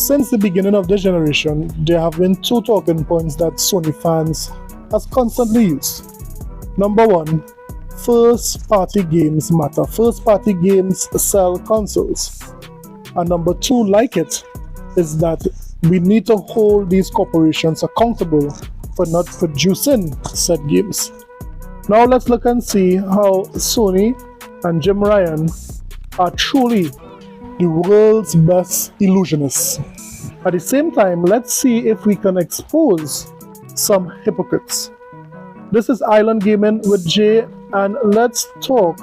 Since the beginning of this generation, there have been two talking points that Sony fans has constantly used. Number one, first party games matter. First party games sell consoles. And number two, like it, is that we need to hold these corporations accountable for not producing said games. Now let's look and see how Sony and Jim Ryan are truly the world's best illusionists. At the same time, let's see if we can expose some hypocrites. This is Island Gaming with Jay, and let's talk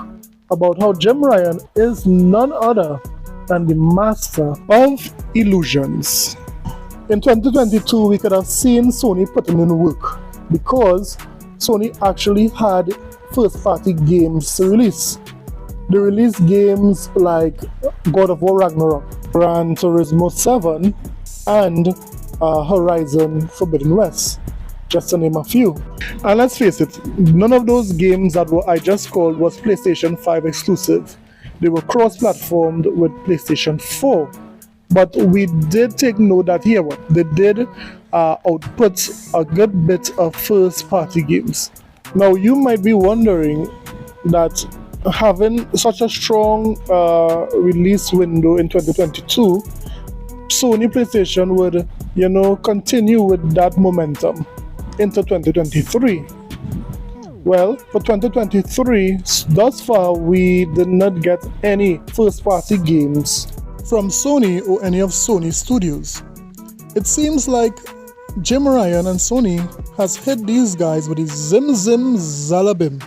about how Jim Ryan is none other than the master of illusions. In 2022, we could have seen Sony putting in work because Sony actually had first-party games to release. They released games like God of War Ragnarok, Gran Turismo 7, and Horizon Forbidden West, just to name a few. And let's face it, none of those games that I just called was PlayStation 5 exclusive. They were cross-platformed with PlayStation 4. But we did take note that here they did output a good bit of first-party games. Now you might be wondering that having such a strong release window in 2022, Sony PlayStation would, continue with that momentum into 2023. Well, for 2023, thus far, we did not get any first-party games from Sony or any of Sony's studios. It seems like Jim Ryan and Sony has hit these guys with his zim zim zalabim.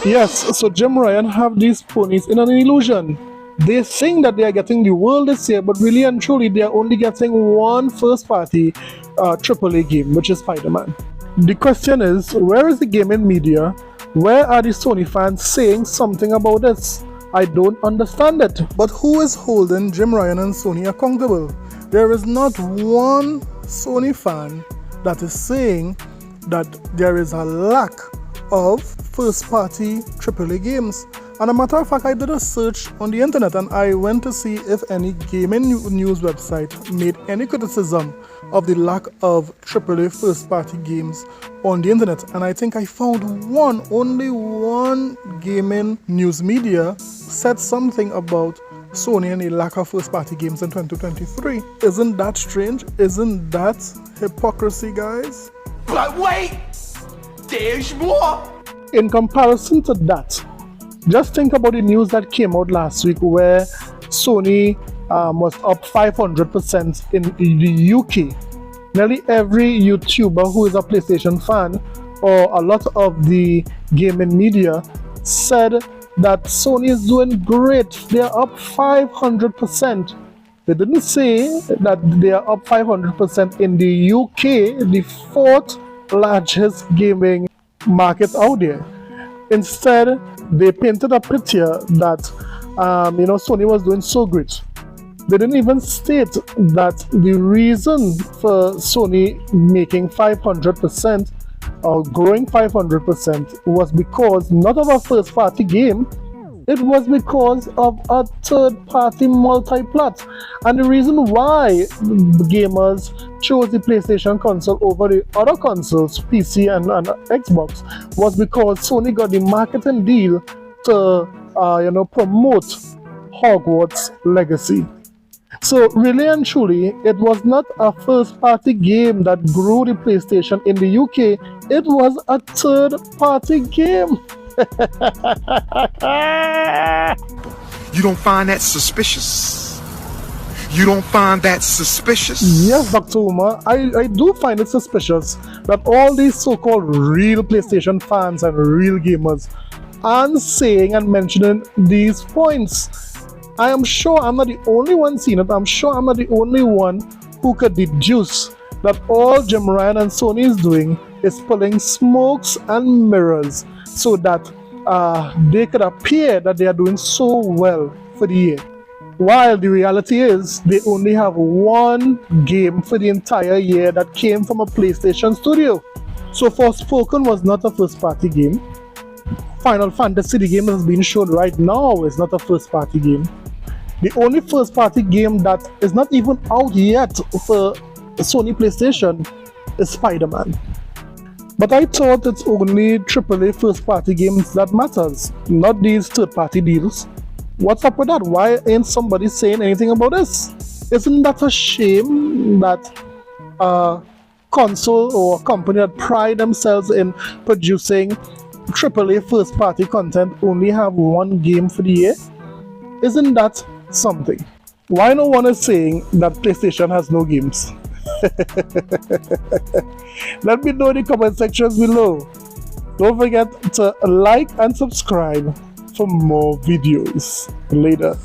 Yes, so Jim Ryan have these ponies in an illusion. They think that they are getting the world this year, but really and truly they are only getting one first-party AAA game, which is Spider-Man. The question is, where is the gaming media? Where are the Sony fans saying something about this? I don't understand it. But who is holding Jim Ryan and Sony accountable? There is not one Sony fan that is saying that there is a lack of first-party AAA games. And a matter of fact, I did a search on the internet and I went to see if any gaming news website made any criticism of the lack of AAA first-party games on the internet. And I think I found only one gaming news media said something about Sony and the lack of first-party games in 2023. Isn't that strange? Isn't that hypocrisy, guys? But wait! There's more! In comparison to that, just think about the news that came out last week where Sony was up 500% in the UK. Nearly every YouTuber who is a PlayStation fan or a lot of the gaming media said that Sony is doing great. They are up 500%. They didn't say that they are up 500% in the UK, the fourth largest gaming market out there. Instead, they painted a picture that Sony was doing so great. They didn't even state that the reason for Sony making 500% or growing 500% was because not of a first-party game, it was because of a third-party multi-plat. And the reason why gamers chose the PlayStation console over the other consoles, PC and Xbox, was because Sony got the marketing deal to promote Hogwarts Legacy. So really and truly, it was not a first-party game that grew the PlayStation in the UK, it was a third-party game. You don't find that suspicious? You don't find that suspicious? Yes, Dr. Uma, I do find it suspicious that all these so-called real PlayStation fans and real gamers aren't saying and mentioning these points. I am sure I'm not the only one seeing it. I'm sure I'm not the only one who could deduce that all Jim Ryan and Sony is doing is pulling smokes and mirrors so that they could appear that they are doing so well for the year. While the reality is they only have one game for the entire year that came from a PlayStation studio. So Forspoken was not a first-party game. Final Fantasy, the game that is being shown right now, is not a first-party game. The only first party game that is not even out yet for Sony PlayStation is Spider-Man. But I thought it's only AAA first party games that matters, not these third party deals. What's up with that? Why ain't somebody saying anything about this? Isn't that a shame that a console or a company that pride themselves in producing AAA first party content only have one game for the year? Isn't that something? Why no one is saying that PlayStation has no games? Let me know in the comment sections below. Don't forget to like and subscribe for more videos later.